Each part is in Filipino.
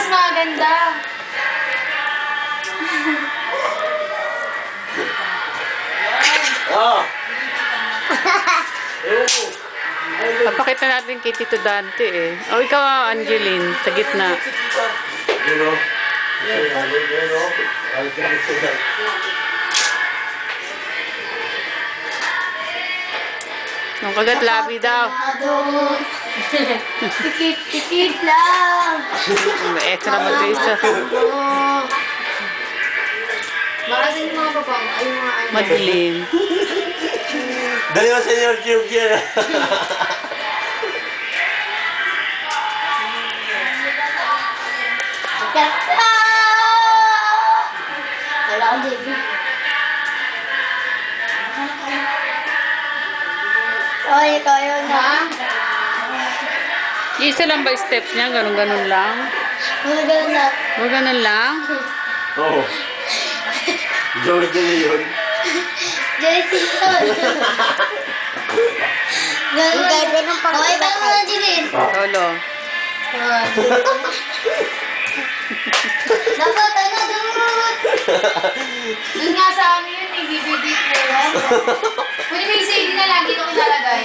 mas maganda. Ah! Papakita natin kay Tito Dante eh. O ikaw, Angeline, sa gitna. Nung kagat labi daw. Tikit lang. Extra mag-isa. Baka sa yung mga papang, ay yung mga ano. Madilim. Dali mo sa inyo, Tube yan. Wala akong JV. Ay, kayo na. Isa lang ba steps niya? Ganun-ganun lang? Mga ganun na. O ganun lang? Oo. Joke na yun. JV yun. Ganun pang okay, paano mo na, Jilin? Solo. Dapat, ano, dude? Doon nga sa ano yun, may DVD player. Pwede may CD na lang, dito kinalagay.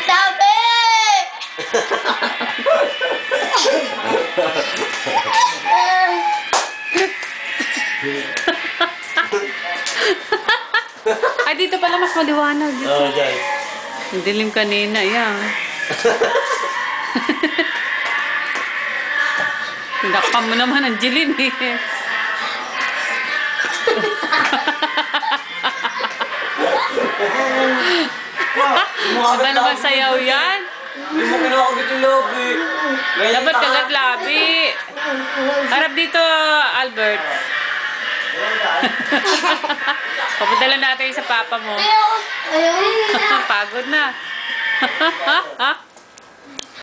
Tabi! Ay, dito pala mas maliwanag. Oo, dyan. Ang dilim kanina, yan. Nakam mo naman ang Jilin eh. Iba naman sayaw yan. Hindi mo kinakagat yung lobby. Dapat kagat labi. Harap dito, Albert. Papadala natin sa papa mo. Ayaw. Pagod na.